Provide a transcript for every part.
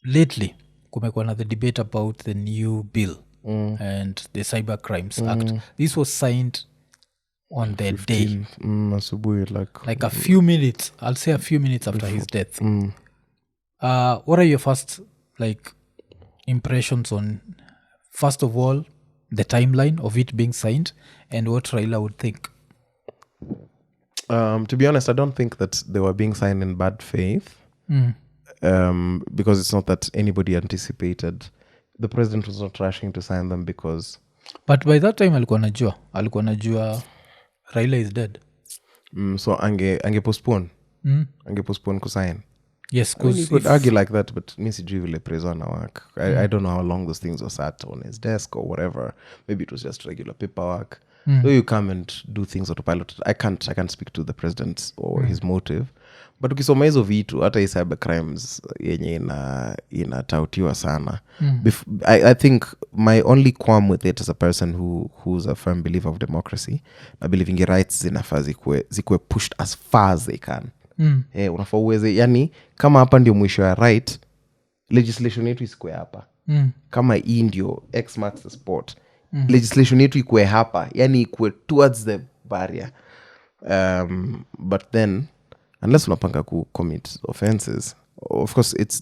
lately kumekuwa na the debate about the new bill and the Cybercrimes Act. This was signed on the day, asubuhi like a few minutes, I'll say a few minutes after his death. What are your first impressions on, first of all, the timeline of it being signed and what Raila would think? To be honest, I don't think that they were being signed in bad faith. Because it's not that anybody anticipated. The president was not rushing to sign them because... But by that time alikuwa najua Raila is dead. So ange postpone. Ange postpone kusign. Yes, I mean, you could argue like that, but mi sijui vile preso na work. I don't know how long those things were sat on his desk or whatever. Maybe it was just regular paperwork. Though you come and do things autopilot. I can't speak to the president or his motive. But ukisoma hizo vitu hata hii cybercrimes yenye inatautiwa sana. I think my only qualm with it as a person who's a firm believer of democracy, na believing rights zinafaa zikuwe pushed as far as they can. Unafaa uweze, yani kama hapa ndio mwisho ya right, legislation yetu isikue hapa. Kama hii ndio X marks the spot, legislation yetu ikue hapa, yani ikue towards the barrier. But then unless unapanga commit offenses, of course it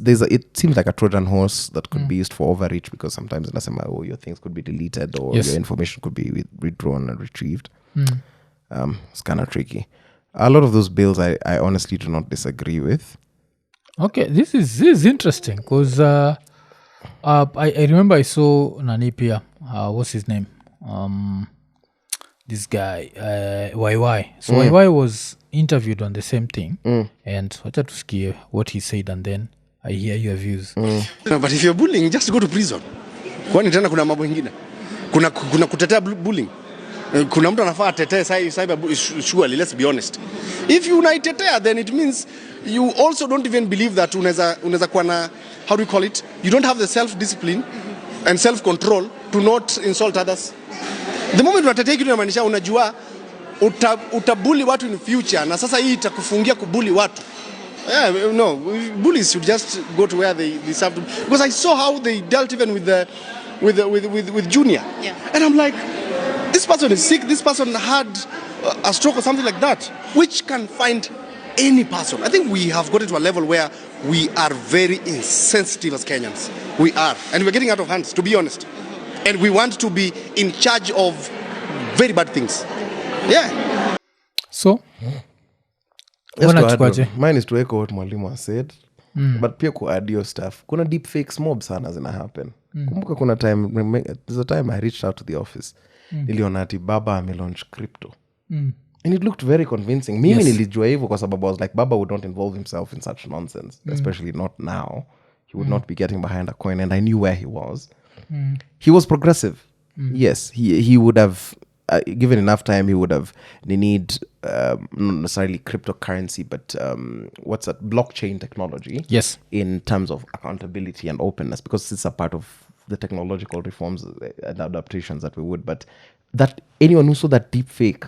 seems like a Trojan horse that could be used for overreach, because sometimes inasema your things could be deleted or your information could be withdrawn and retrieved. It's kind of tricky. A lot of those bills I honestly do not disagree with. Okay, this is interesting because I remember I saw Nani pia, what's his name, this guy YY. So YY was interviewed on the same thing, and wacha tusikie what he said and then I hear your views. No, but if you're bullying, just go to prison. Kwani tena kuna mambo mengine, kuna kutetea bullying. Kuna mtu anafaa atetee cyber, surely, let's be honest. If you unaitetea, then it means you also don't even believe that unaweza kuwa na, how do you call it, you don't have the self-discipline and self-control to not insult others. The moment unatetea kitu inamaanisha unajua utabuli watu in future, na sasa hii itakufungia kubuli watu. Yeah, no, bullies should just go to where they deserve to. Because I saw how they dealt even with Junior. Yeah. And I'm like, this person is sick, this person had a stroke or something like that, which can find any person. I think we have got to a level where we are very insensitive as Kenyans. We are. And we're getting out of hands, to be honest. And we want to be in charge of very bad things. Yeah. So, mine is to echo what mwalimu has said. But pia kuadio stuff. Kuna deep fakes mob sana zina happen. Kumbuka kuna time, there's a time I reached out to the office. Niliona ati baba amelaunch crypto. And it looked very convincing. Mimi nilijua hivyo kwa sababu I was like, baba would not involve himself in such nonsense. Especially not now. He would not be getting behind a coin. And I knew where he was. He was progressive. Yes, he would have, given enough time, he would have need not necessarily cryptocurrency, but what's that, blockchain technology. Yes, in terms of accountability and openness, because it's a part of the technological reforms and adaptations that we would. But that anyone who saw that deep fake,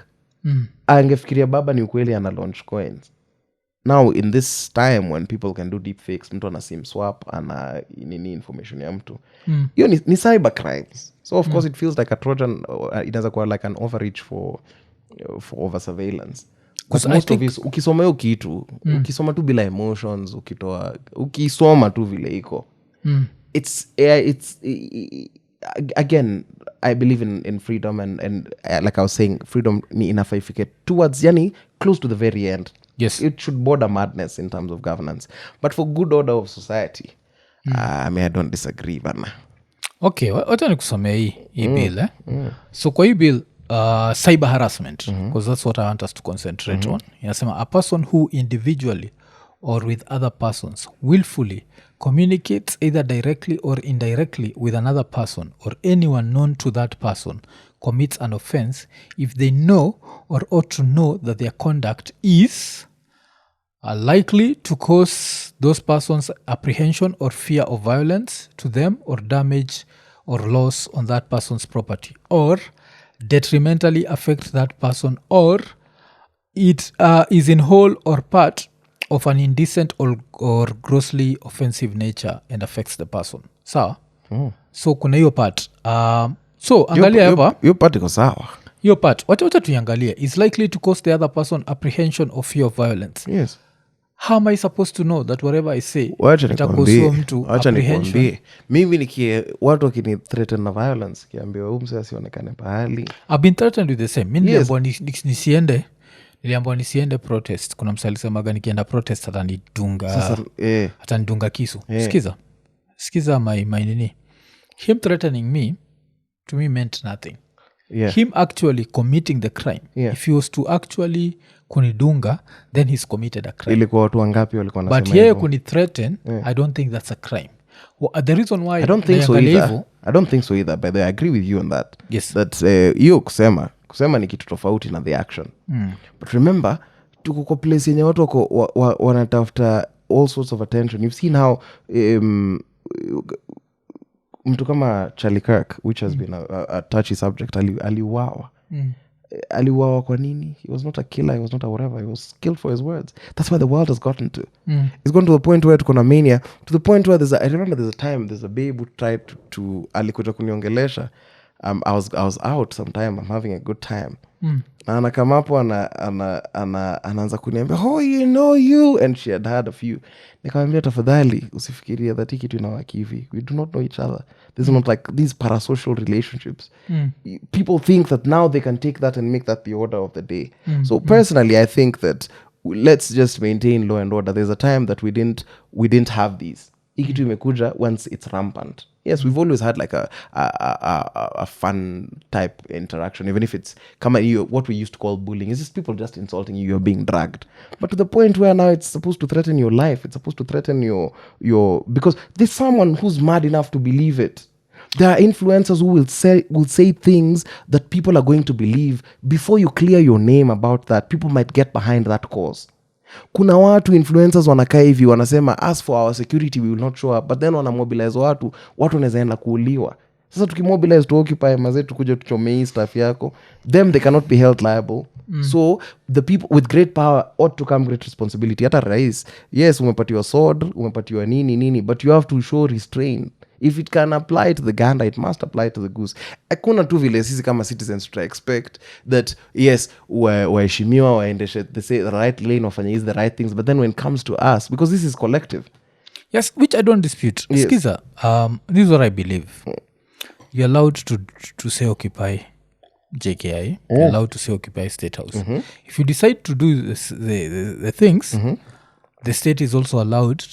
angefikiria baba ni ukweli ana launch coins. Now in this time when people can do deep fakes, mtu ana sim swap, ana nini information ya mtu, hiyo ni cybercrimes. So of course it feels like a Trojan, it does kuwa like an overreach for over surveillance. Because most of it, ukisoma hiyo kitu, ukisoma tu bila emotions, ukisoma tu vile iko, it's again, I believe in freedom and like I was saying, freedom ni inafaa ifike towards, yani close to the very end. Yes, it should border madness in terms of governance, but for good order of society, I don't disagree bana. Okay, wacha nikusomea hii bill So kwa hii bill, cyber harassment, because that's what I want us to concentrate on. Inasema a person who individually or with other persons willfully communicates either directly or indirectly with another person or anyone known to that person commits an offense if they know or ought to know that their conduct is likely to cause those persons apprehension or fear of violence to them or damage or loss on that person's property, or detrimentally affect that person, or it is in whole or part of an indecent or grossly offensive nature and affects the person sawa. So kuna hiyo part so angalia hapa hiyo part iko sawa. hiyo part wacha tuiangalie is likely to cause the other person apprehension or fear of violence. Yes. How am I supposed to know that whatever I say Wacha itakosoa mtu apprehension? nikwambie. Mimi watu wakini threaten na violence kiambiwa huyu msee asionekane pahali. I've been threatened with the same. Mimi Yes. niliambiwa nisiende protest. Kuna msali semaga nikienda protest atanidunga kisu. Sikiza my nini. Him threatening me to me meant nothing. Yeah. Him actually committing the crime. Yeah. If he was to actually kunidunga, then he's committed a crime. Ilikuwa watu wangapi walikuwa nasema But yeye kunithreaten, I don't think that's a crime. Well, the reason why I don't think so either. By the way, I agree with you on that. Yes. That hiyo kusema ni kitu tofauti na the action. But remember, tuko kwa place yenye watu wanatafuta all sorts of attention. You've seen how mtu kama Charlie Kirk, which has been a touchy subject, aliuawa. Aliuawa kwa nini? He was not a killer, he was not a whatever, he was killed for his words. That's where the world has gotten to. It's gone to the point where tuko na mania, to the point where I remember there's a babe who tried to alikuja kuniongelesha. I was out sometime, I'm having a good time. Na anakama hapo anaanza kuniambia, oh, you know you, and she had a few. Nikamwambia tafadhali usifikirie that kitu inawaki hivi. We do not know each other. This is not like these parasocial relationships. People think that now they can take that and make that the order of the day. So personally, I think that let's just maintain law and order. There's a time that we didn't have these. Ikitu imekuja once it's rampant. Yes, we've always had like a fun type interaction, even if it's what we used to call bullying. It's just people just insulting you, you're being dragged. But to the point where now it's supposed to threaten your life, it's supposed to threaten your because there's someone who's mad enough to believe it. There are influencers who will say things that people are going to believe. Before you clear your name about that, people might get behind that cause. Kuna watu influencers wanakaa hivi wanasema as for our security we will not show up, but then wanamobilize watu wanaweza enda kuuliwa. Sasa tukimobilize to occupy mazetu kuja tuchomei stuff yako, them they cannot be held liable. So the people with great power ought to come great responsibility. Hata rais, yes, umepatiwa sword, umepatiwa nini, but you have to show restraint. If it can apply to the gander, it must apply to the goose. Hakuna tu vile sisi kama citizens to expect that yes, waheshimiwa waendeshe the right lane, wafanye is the right things, but then when it comes to us, because this is collective. Yes, which I don't dispute. Yes. Skiza, this is what I believe. You're allowed to say occupy JKI. You're allowed to say occupy State House. If you decide to do the things, the state is also allowed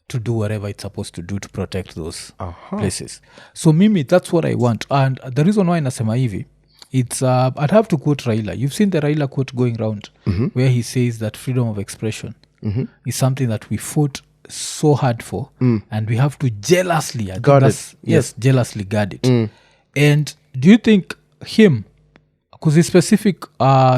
to do whatever it's supposed to do to protect those places. So mimi, that's what I want. And the reason why nasema hivi, it's I'd have to quote Raila. You've seen the Raila quote going around where he says that freedom of expression is something that we fought so hard for, and we have to jealously jealously guard it. And do you think him, because it's specific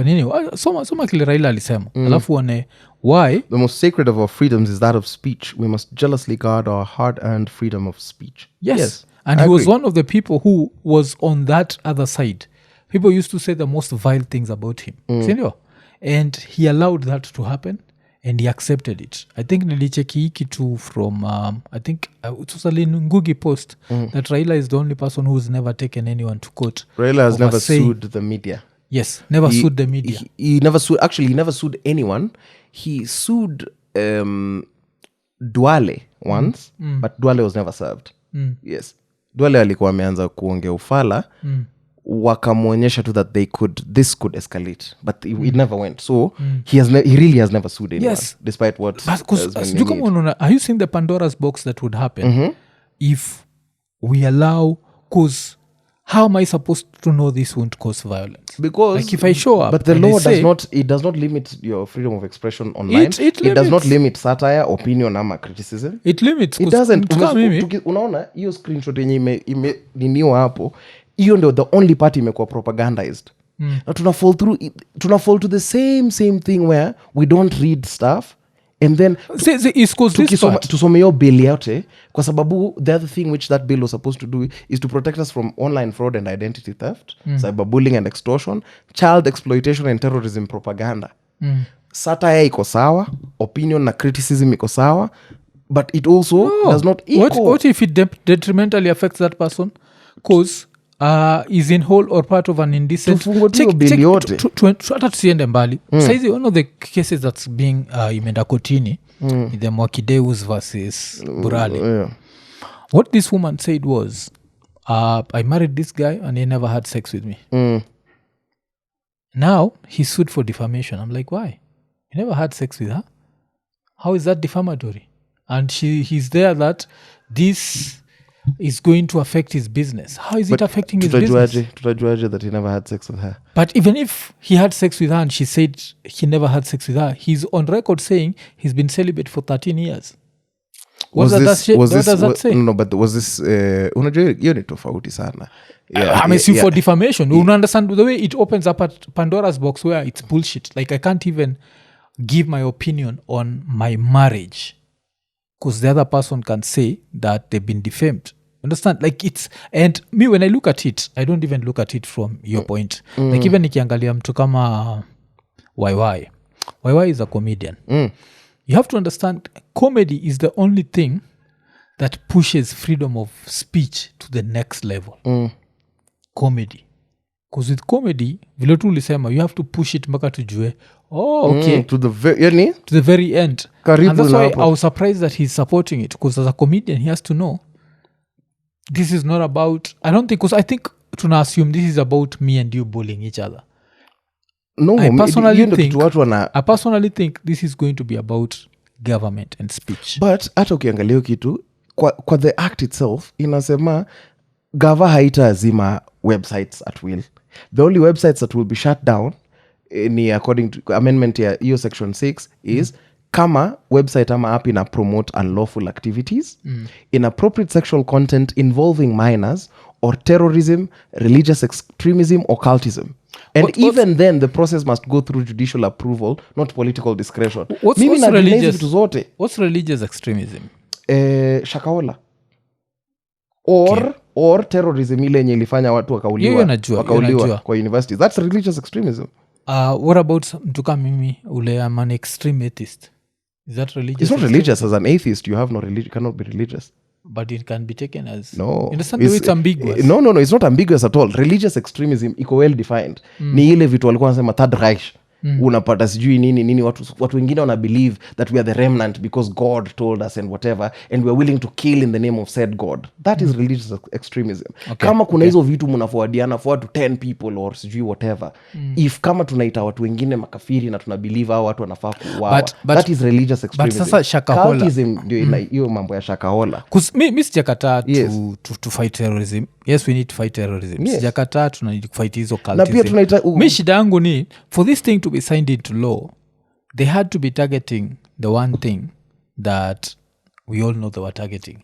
nini soma kile Raila alisema alafu one why the most sacred of our freedoms is that of speech. We must jealously guard our hard-earned freedom of speech. Yes. And he was one of the people who was on that other side. People used to say the most vile things about him. Sindio? And he allowed that to happen, and he accepted it. I think nilicheki hii kitu from I think it was a Ngugi post that Raila is the only person who's never taken anyone to court. Raila has never sued the media. Yes, never sued the media. He never sued. Actually, he never sued anyone. He sued Duale once, but Duale was never served. Yes, Duale alikuwa ameanza kuongea ufala, wakamwonyesha tu that this could escalate, but it never went. So he really has never sued anyone, despite what has been are you seeing the Pandora's box that would happen if we allow? Because how am I supposed to know this won't cause violence? Because like if I show up, but the law does not limit your freedom of expression online. It does not limit satire, opinion, ama criticism. It limits. It doesn't. Unaona hiyo screenshot yenye niniwa hapo, hiyo ndio the only part imekuwa propagandized. Na tuna fall to the same thing where we don't read stuff. And then tusome hiyo bill yote kwa sababu the other thing which that bill was supposed to do is to protect us from online fraud and identity theft, cyberbullying and extortion, child exploitation and terrorism propaganda. satire iko sawa, opinion na criticism iko sawa, but it also does not equal. What if it detrimentally affects that person cause is in whole or part of an indecent hata tusiende mbali saizi one of the cases that's being imeenda kotini in the Mwakideus versus Burali. What this woman said was I married this guy and he never had sex with me. Now he sued for defamation. I'm like, why? He never had sex with her? How is that defamatory? And he's there that this is going to affect his business. How is it affecting his business? Tutajuaje that he never had sex with her? But even if he had sex with her and she said he never had sex with her, he's on record saying he's been celibate for 13 years. What does that say? No, but was this unajua hiyo ni tofauti sana. I mean, for defamation. You understand the way it opens up at Pandora's box where it's bullshit. Like I can't even give my opinion on my marriage because the other person can say that they've been defamed. Understand? Like it's, and me when I look at it, I don't even look at it from your point. Like even nikiangalia mtu kama YY is a comedian. You have to understand, comedy is the only thing that pushes freedom of speech to the next level. Comedy. Because with comedy, vile tu ulisema, you have to push it mpaka tujue, okay. To the very end. Karibu. And that's why I was surprised that he's supporting it. Because as a comedian, he has to know, this is not about, I don't think, because I think tuna assume this is about me and you bullying each other. No, I personally think this is going to be about government and speech. But hata ukiangalia kitu kwa the act itself inasema gava haita azima websites at will. The only websites that will be shut down ni according to amendment ya hiyo section 6 is kama website ama app ina promote unlawful activities, inappropriate sexual content involving minors, or terrorism, religious extremism, or cultism. And even then, the process must go through judicial approval, not political discretion. What's religious extremism? Shakahola. Or terrorism ile yenye ilifanya watu wakauliwa kwa universities. That's religious extremism. What about mtu kama mimi ule am an extreme atheist? Is that religious? It's not religious. As an atheist, you have no religion. Cannot be religious. But it can be taken as... No. Understand the way it's ambiguous? No. It's not ambiguous at all. Religious extremism iko well defined. Ni ile vitu walikuwa wanasema Third Reich. Unapata sijui nini watu wengine wana believe that we are the remnant because God told us and whatever, and we are willing to kill in the name of said God. That is religious extremism. Okay. Kama kuna hizo vitu mnaforwardiana forward to 10 people or sijui whatever, if kama tunaita watu wengine makafiri na tuna believe hao watu wanafaa kuuawa, that is religious extremism. But sasa Shakahola, cultism ndio hiyo mambo ya Shakahola. Cuz mimi sijakataa to fight terrorism. Yes, we need to fight terrorism. Yes. Sijakataa tuna need to fight hizo cultism. Na pia tunaita mimi shida yangu ni for this thing to be signed into law, they had to be targeting the one thing that we all know they were targeting.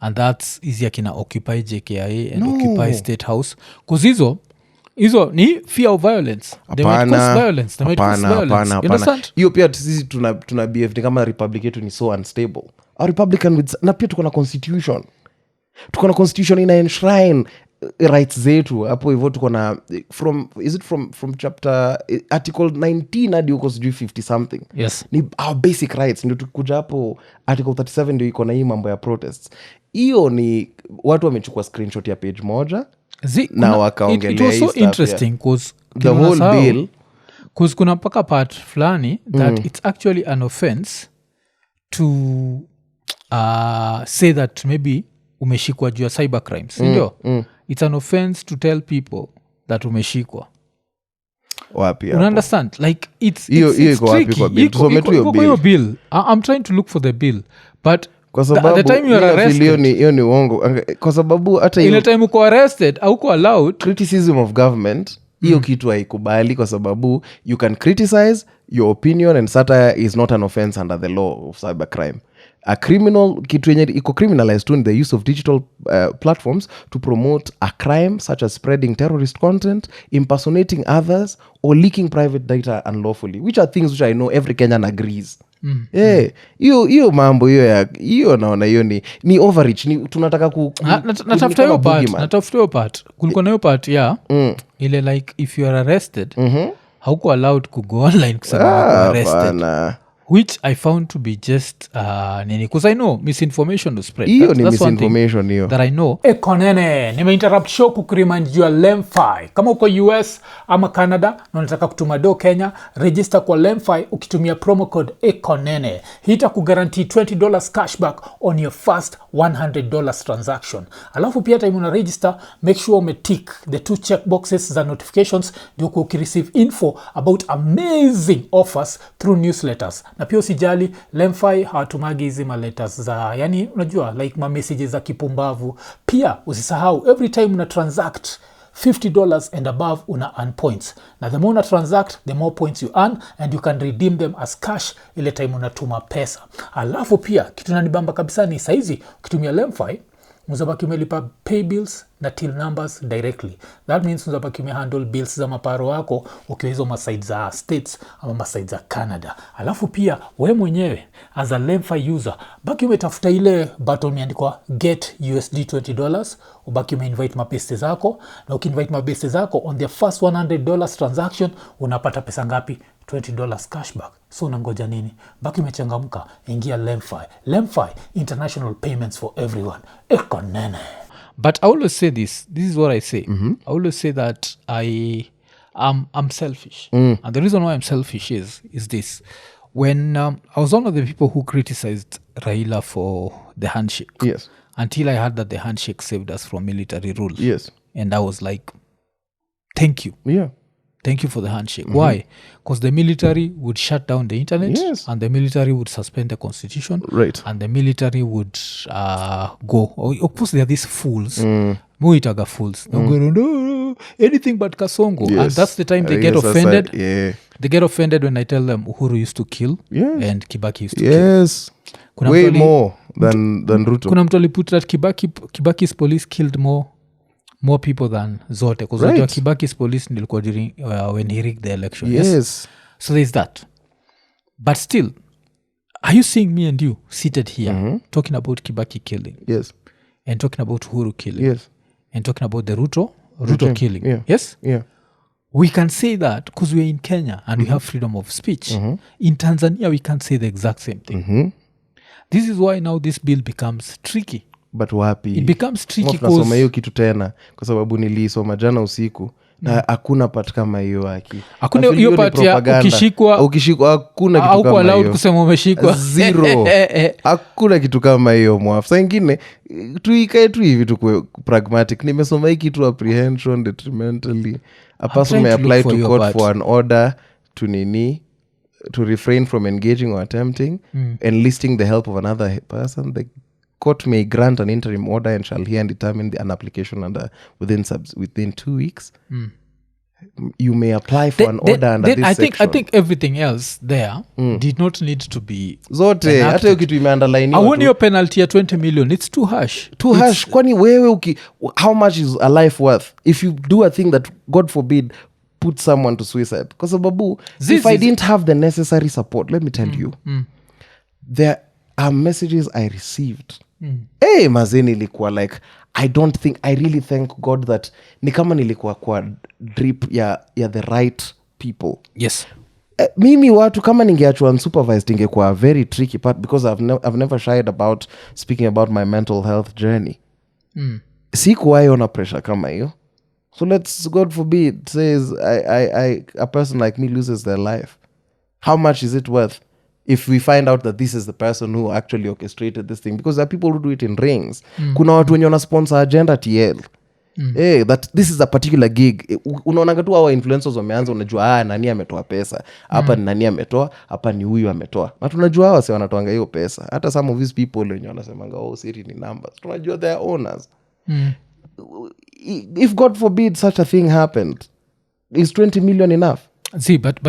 And that's easier kina Occupy JKIA and Occupy State House. Because hizo ni fear of violence. They might cause violence. They might cause violence. You understand? Hiyo pia sisi tuna BFD kama republic yetu ni so unstable. Our republican with na pia tuko na constitution. Tuko na constitution ina enshrine rights zetu hapo hivyo. Tuko na from chapter article 19 hadi uko sijui 50 something. Yes. Ni our basic rights. Ndio tukuja hapo article 37 ndio iko na hii mambo ya protests. Hiyo ni watu wamechukua screenshot ya page moja na wakaongelea. It was so interesting because the whole bill, because kuna mpaka part fulani that it's actually an offense to say that maybe umeshikwa juu ya cybercrimes. Ndio? It's an offense to tell people that umeshikwa. Wapi hapo? You understand? Like it's wapi kwa bill? Iko bill. I'm trying to look for the bill. But kwa sababu the time you are arrested, hiyo ni uongo. Kwa sababu hata ile time uko arrested au uko allowed criticism of government, hiyo kitu haikubali kwa sababu you can criticize your opinion and satire is not an offense under the law of cybercrime. A criminal kitu yenye iko criminalized to in the use of digital platforms to promote a crime such as spreading terrorist content, impersonating others, or leaking private data unlawfully, which are things which I know every Kenyan agrees. Hiyo mambo hiyo naona hiyo ni overreach. Tunataka natafuta hiyo part kulikuwa na hiyo part ile like if you are arrested hauko allowed kugo online kusema wako arrested, hapana. which I found to be just nini, because I know misinformation to spread. Hiyo ni That's one thing misinformation hiyo. that I know. Ekonene, nimeinterrupt show kukuremind juu ya Lemfi. Kama uko US ama Canada na unataka kutuma do Kenya, register kwa Lemfi ukitumia promo code Ekonene. Hii itakuguarantee $20 cashback on your first $100 transaction. Alafu pia time una register, make sure umetick the 2 checkboxes za notifications ndio ukireceive info about amazing offers through newsletters. Na pia usijali, Lemfi hawatumagi hizi maletters za, yani unajua like ma messages za kipumbavu. Pia usisahau every time una transact $50 and above una earn points. Na the more una transact, the more points you earn and you can redeem them as cash ile time unatuma pesa. Alafu pia kitu nanibamba kabisa ni saizi ukitumia Lemfi mzabaki umelipa pay bills na till numbers directly. That means mzabaki umehandle bills za maparo wako ukiwa hizo maside za States ama maside za Canada. Alafu pia we mwenyewe as a Lemfi user baki umetafuta ile button imeandikwa get USD $20, ubaki umeinvite mabeste zako, na ukiinvite mabeste zako on their first $100 transaction unapata pesa ngapi? $20 cashback. So unangoja nini? Baki umechangamka, ingia Lemfi. Lemfi, international payments for everyone. Ekonene. But I always say this is what I say. I always say that I'm selfish. And the reason why I'm selfish is this. When I was one of the people who criticized Raila for the handshake. Yes. Until I heard that the handshake saved us from military rule. Yes. And I was like, thank you. Yeah. Thank you for the handshake. Why? Because the military would shut down the internet. Yes. And the military would suspend the constitution. Right. And the military would go. Of course, there are these fools. Muitaga fools. They'll go, no, anything but Kasongo. Yes. And that's the time they get Yes, offended. yeah. They get offended when I tell them Uhuru used to kill. Yes. And Kibaki used to kill. Yes. Kuna Way mtu more than Ruto. Kuna mtu aliput that Kibaki's police killed more people than zote. Because Right. Kibaki's police nilikuwa during when he rigged the election. Yes. So there's that. But still, are you seeing me and you seated here talking about Kibaki killing Yes. and talking about Uhuru killing Yes. and talking about the Ruto Regime. killing? Yeah. Yes? Yeah. We can say that because we're in Kenya and we have freedom of speech. In Tanzania, we can't say the exact same thing. This is why now this bill becomes tricky. But wapi? It becomes tricky Tunasoma because hiyo kitu tena kwa sababu nilisoma jana usiku na hakuna part kama hiyo haki. hakuna Nafikiri hiyo ni part ya propaganda. ukishikwa Hakuna kitu au kama allowed hiyo. kusema umeshikwa. Zero. Hakuna kitu kama hiyo mwafu. Saa ingine tuikae tu hivi tukue pragmatic. Nimesoma hii kitu apprehension detrimentally. A person may trying to apply look for to your court part. for an order to Nini to refrain from engaging or attempting enlisting the help of another person. The court may grant an interim order and shall hear and determine an application under within 2 weeks. You may apply for an order under this section. I think everything else there did not need to be Zote enacted. hata hiyo kitu imeandalainiwa awoni hiyo penalty ya 20 million. It's too harsh. too harsh. Kwani wewe how much is a life worth if you do a thing that God forbid put someone to suicide? Kwa sababu if I didn't have the necessary support, let me tell you, there are messages I received. Hey, mazeni ilikuwa like I really thank God that ni kama nilikuwa kwa drip ya the right people. Yes. Mimi watu kama ningeachwa unsupervised ingekuwa a very tricky part because I've never shied about speaking about my mental health journey. Sikuwahi ona pressure kama hiyo. So let's, God forbid, says a person like me loses their life. How much is it worth if we find out that this is the person who actually orchestrated this thing? Because there are people who do it in rings. Kuna watu wenye wana sponsor agenda TL. Hey, that this is a particular gig. Unaonanga tu hawa influencers wameanza, unajua nani ametoa pesa hapa, ni nani ametoa hapa, ni huyu ametoa, na tunajua hawa si wanatoanga hiyo pesa. Hata some of these people wenye wanasemanga siri ni numbers, tunajua they are owners. If God forbid such a thing happened, is 20 million enough? See, but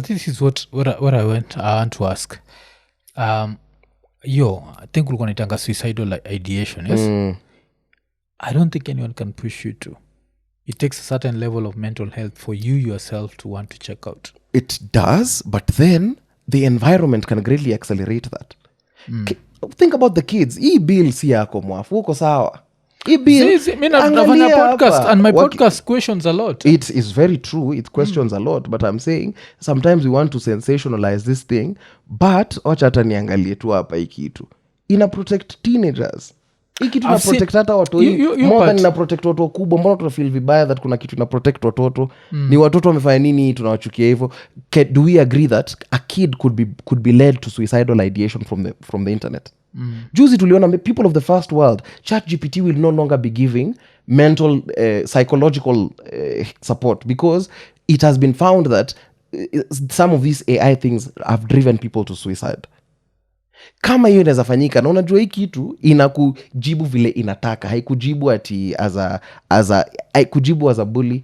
this is what I want to ask. I think ulikuwa naitanga suicidal ideation, yes? I don't think anyone can push you to. It takes a certain level of mental health for you yourself to want to check out. It does, but then the environment can greatly accelerate that. Think about the kids. Hii bill si yako mwafu, uko sawa. Hii bill, mi nafanya angalia podcast hapa. and my podcast questions a lot. It is very true, it questions a lot, but I'm saying sometimes we want to sensationalize this thing, but wacha hata niangalie tu hapa hii kitu ina protect teenagers. Hii kitu ina protect hata watu more than ina protect watu wakubwa. Mbona tunafeel vibaya that kuna kitu ina protect watoto? Ni watoto wamefanya nini tunawachukia hivyo? Do we agree that a kid could be led to suicidal ideation from the internet? Juzi tuliona people of the first world, ChatGPT will no longer be giving mental psychological support because it has been found that some of these AI things have driven people to suicide. Kama hiyo inaweza fanyika, na unajua hii kitu inakujibu vile inataka, haikujibu ati haikujibu as a bully.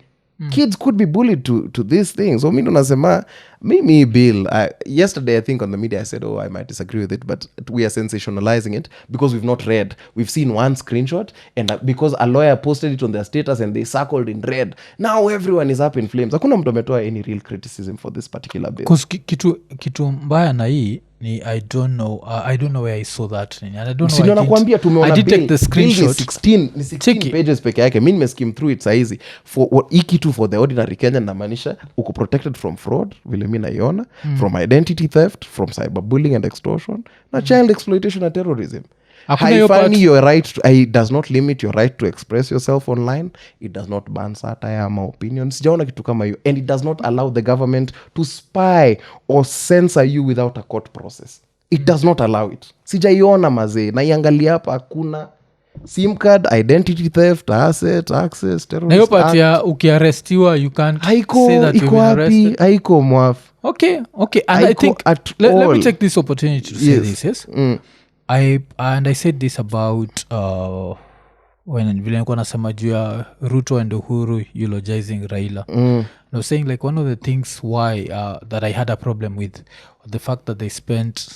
Kids could be bullied to these things. So mimi nasema mimi bill, yesterday I think on the media I said, I might disagree with it, but we are sensationalizing it because we've not read. We've seen one screenshot and because a lawyer posted it on their status and they circled in red, now everyone is up in flames. Hakuna mtu ametoa any real criticism for this particular bill. Because kitu mbaya na hii ni I don't know where I saw that and I don't know nakwambia tumeona I did take the screenshot. 16 pages peke yake. Mimi nimeskim through it saizi for what ikitu for the ordinary Kenyan, namaanisha uko protected from fraud vile mimi naiona, from identity theft, from cyberbullying and extortion, na child exploitation and terrorism. Your right it does not limit your right to express yourself online. It does not ban satire ama opinions. Sijaona kitu kama hiyo, and it does not allow the government to spy or censor you without a court process. It does not allow it. Sijaiona mazee, na iangalia hapa hakuna SIM card, identity theft, asset, access, terrorist. Na hiyo part ya ukiarestiwa you can't say that you've been arrested. Haiko mwaf. Okay. And I think let me take this opportunity to say this, yes? I said this about when vile nilikuwa nasema juu ya Ruto and Uhuru eulogizing Raila. I was saying like one of the things why that I had a problem with the fact that they spent,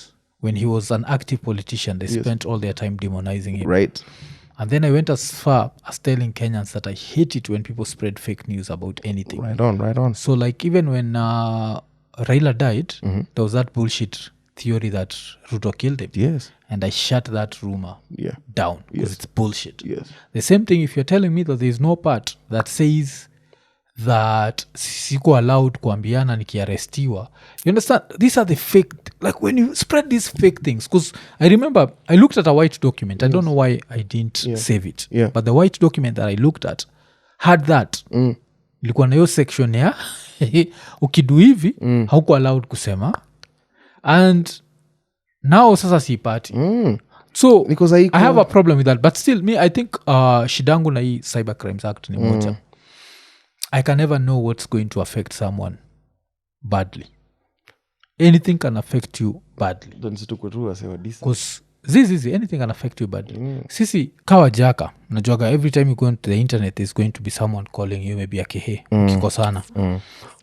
when he was an active politician, they spent all their time demonizing him. Right. And then I went as far as telling Kenyans that I hate it when people spread fake news about anything. Right on. So like even when Raila died, there was that bullshit theory that Ruto killed him. Yes. And I shut that rumor down because it's bullshit. Yes. The same thing if you're telling me that there's no part that says that siko allowed kuambiana nikiarestiwa. You understand? These are the fake, like when you spread these fake things. Because I remember I looked at a white document. I don't know why I didn't save it. Yeah. But the white document that I looked at had that. Ilikuwa na hiyo section ya ukidu hivi hauko allowed kusema. And now sasa siipati. So because I have a problem with that. But still me I think shidangu na hii Cybercrimes Act ni moja. I can never know what's going to affect someone badly. Anything can affect you badly. Because zizi anything can affect you badly. Sisi kawa jaka najuaga every time you go into the internet there's going to be someone calling you maybe akehe kikosana.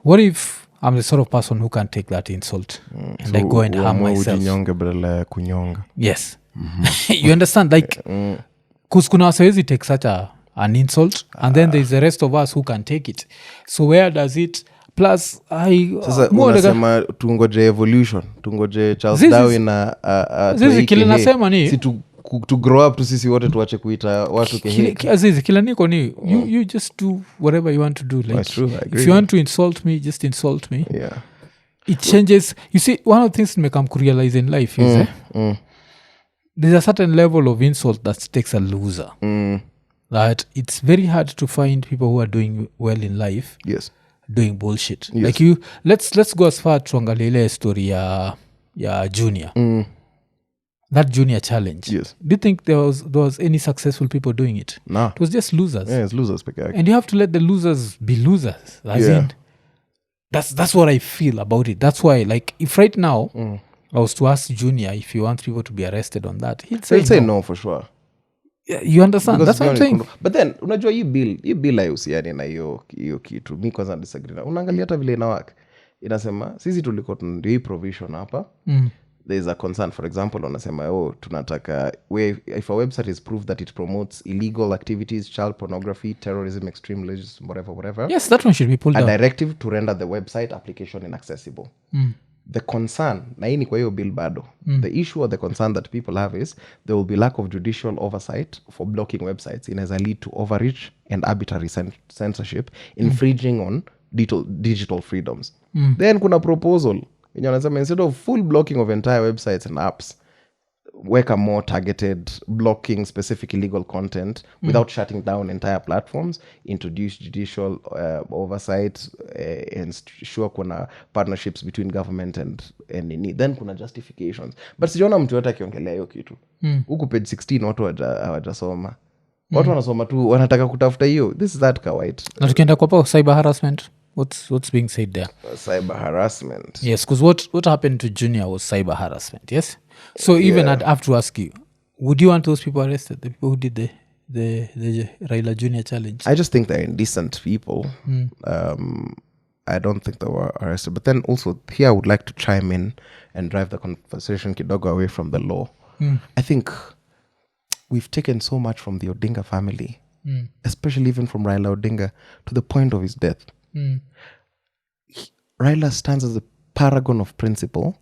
What if I'm the sort of person who can take that insult and so I go and harm myself? Yes. You understand? Like because kuna wasawezi take such an insult and then there's the rest of us who can take it. So where does it plus sasa unasema tungoje evolution, tungoje Charles Darwin na zizi kile nasema ni si to grow up tu sisi wote tuache kuita watu kehe. Zizi kila niko ni you just do whatever you want to do, like if you want to insult me just insult me. It changes. You see, one of the things make realize in life is there's a certain level of insult that takes a loser. That it's very hard to find people who are doing well in life doing bullshit. Like you let's go as far tuangalie ile story ya Junior. That Junior challenge. Do you think there was any successful people doing it? No. It was just losers. Yeah, it's losers. And you have to let the losers be losers. As in, that's what I feel about it. That's why, like, if right now I was to ask Junior if he wants people to be arrested on that, he'll say no for sure. Yeah, you understand? Because that's what I'm saying. But then unajua hii bill haihusiani na hiyo kitu. Mi kwanza disagree na unaangalia hata vile inawaka inasema sisi tulikuwa tundio hii provision hapa. There is a concern, for example, wanasema tunataka if a website is proved that it promotes illegal activities, child pornography, terrorism, extreme religious, whatever. Yes, that one should be pulled a down. Directive to render the website application inaccessible. the concern na hii ni kwa hiyo bill bado the issue or the concern that people have is there will be lack of judicial oversight for blocking websites inaweza lead to overreach and arbitrary censorship infringing on digital freedoms then kuna proposal yenye wanasema instead of full blocking of entire websites and apps weka more targeted blocking specific illegal content without shutting down entire platforms, introduce judicial oversight and sure kuna partnerships between government and Nini. Then kuna justifications. But sijaona mtu yote akiongelea hiyo kitu. Huku page 16 watu hawajasoma. Watu wanasoma tu wanataka kutafuta hiyo. This is that kawaii. Na tukienda kwa cyber harassment, what's being said there? Cyber harassment. Yes, because what happened to Junior was cyber harassment, yes? So even I'd have to ask you, would you want those people arrested, the people who did the Raila Junior challenge? I just think they're indecent people. I don't think they were arrested. But then also here I would like to chime in and drive the conversation kidogo away from the law. I think we've taken so much from the Odinga family, especially even from Raila Odinga, to the point of his death. Raila stands as a paragon of principle,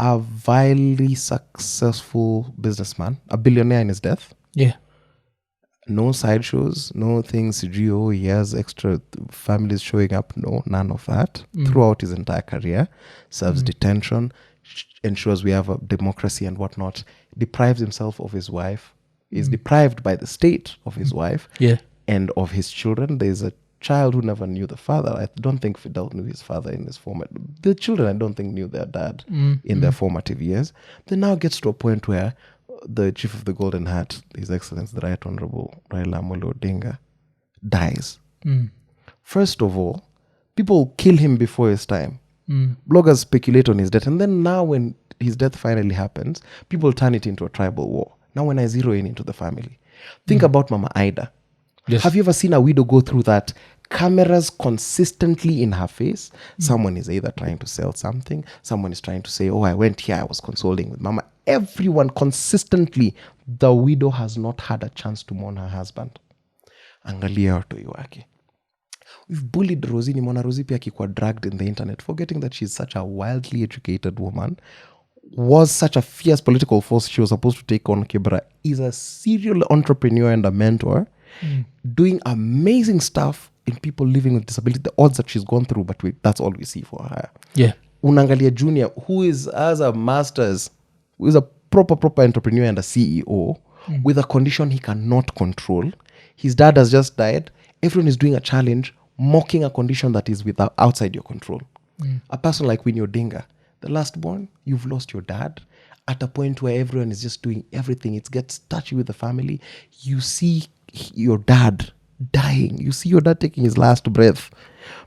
a vilely successful businessman, a billionaire in his death. Yeah. No sideshows, no things, he has extra families showing up. No, none of that. Throughout his entire career, serves detention, ensures we have a democracy and whatnot, deprives himself of his wife, is deprived by the state of his wife and of his children. There's a child who never knew the father. I don't think Fidel knew his father in his the children I don't think knew their dad in their formative years. Then now gets to a point where the chief of the Golden Hat, His Excellency the Right Honorable Raila Amolo Odinga, dies. First of all, people kill him before his time. Bloggers speculate on his death, and then now when his death finally happens, people turn it into a tribal war. Now when I zero in into the family, think about Mama Ida. Yes. Have you ever seen a widow go through that? Cameras consistently in her face. Someone is either trying to sell something. Someone is trying to say, oh, I went here, I was consoling with Mama. Everyone consistently. The widow has not had a chance to mourn her husband. Angalia watoi wake. We've bullied Rosie. Nimona Rosie pia akikuwa dragged in the internet, forgetting that she's such a wildly educated woman, was such a fierce political force she was supposed to take on Kibra, is a serial entrepreneur and a mentor, doing amazing stuff in people living with disability, the odds that she's gone through, but that's all we see for her. Yeah. Unangalia Junior, who is as a master's, who is a proper entrepreneur and a CEO, with a condition he cannot control. His dad has just died. Everyone is doing a challenge, mocking a condition that is outside your control. A person like Winnie Odinga, the last born, you've lost your dad at a point where everyone is just doing everything. It gets touchy with the family. You see your dad dying. You see your dad taking his last breath.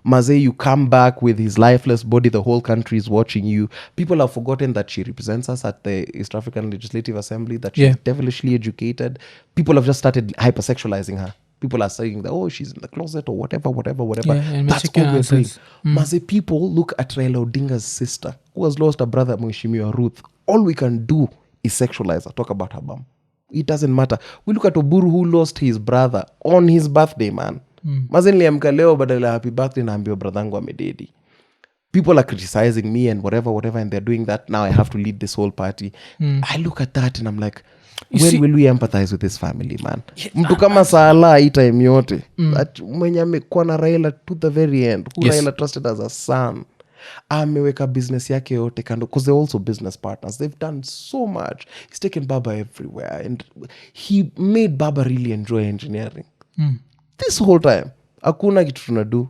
Maze, you come back with his lifeless body. The whole country is watching you. People have forgotten that she represents us at the East African Legislative Assembly, that she's devilishly educated. People have just started hypersexualizing her. People are saying that, oh, she's in the closet or whatever. Yeah, that's all we're doing. Maze, people look at Raila Odinga's sister, who has lost a brother, Mheshimiwa Ruth. All we can do is sexualize her, talk about her bum. It doesn't matter. We look at Oburu, who lost his brother on his birthday, man. Maze niliamka leo badala happy birthday naambiwa brothangu amededi. People are criticizing me and whatever, and they're doing that. Now I have to lead this whole party. I look at that and I'm like, will we empathize with this family, man? Mtu kama Sala hii time yote. Mwenye amekuwa na Raila to the very end. Who Raila trusted as a son. Ameweka business yake yote kando, because they're also business partners. They've done so much. He's taken Baba everywhere, and he made Baba really enjoy engineering. This whole time hakuna kitu tunadu.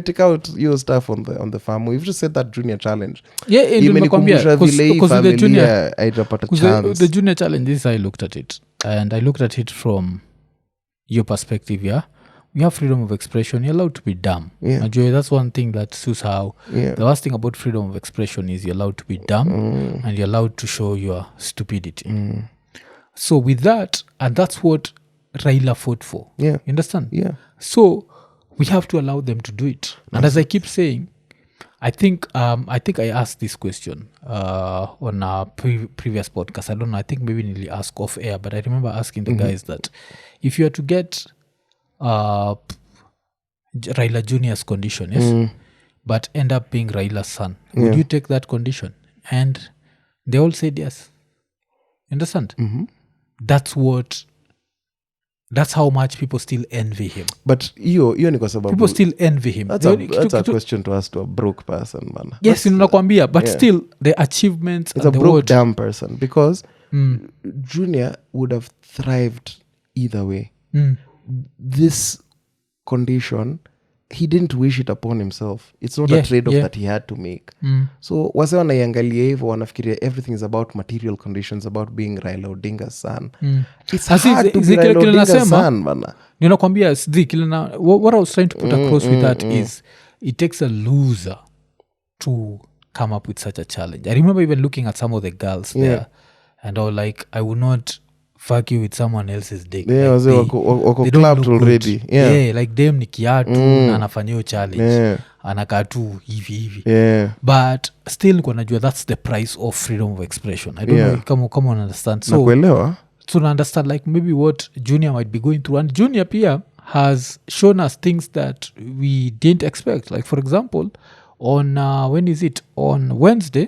Take out your stuff on the farm. We've just said that junior challenge. Imenikumbusha vile hii familia haijapata chance. The junior challenge, this I looked at it, and I looked at it from your perspective. Yeah, we have freedom of expression. You're allowed to be dumb. That's one thing that suits how. The worst thing about freedom of expression is you're allowed to be dumb, and you're allowed to show your stupidity. So with that, and that's what Raila fought for. You understand? So we have to allow them to do it. And as I keep saying, I think I asked this question on our previous podcast. I don't know. I think maybe nearly ask off air, but I remember asking the guys that if you are to get Raila Junior's condition, but end up being Raila's son, would you take that condition? And they all said yes. Understand? That's how much people still envy him. But hiyo ni kwa sababu People still envy him. that's a question to ask to a broke person, bana. Yes, nakwambia, but still the achievements It's and a the broke word. damn person because Junior would have thrived either way. This condition, he didn't wish it upon himself. It's not a trade-off that he had to make. So wase wanaiangalia hivyo wanafikiria everything is about material conditions, about being Raila Odinga's son. It's hard to be Raila Odinga's son, bana. Ninakwambia what I was trying to put across with that is it takes a loser to come up with such a challenge. I remember even looking at some of the girls there and I was like, I would not fuck you with someone else's dick. Yeah, like wako they don't clapped look already. good. Yeah. Like them ni kiatu na anafanya hiyo challenge. Anakaa tu hivi. But still kwa najua that's the price of freedom of expression. I don't know kama understand. So Nakuelewa. So to understand like maybe what Junior might be going through, and Junior pia has shown us things that we didn't expect. Like for example, on when is it? On Wednesday,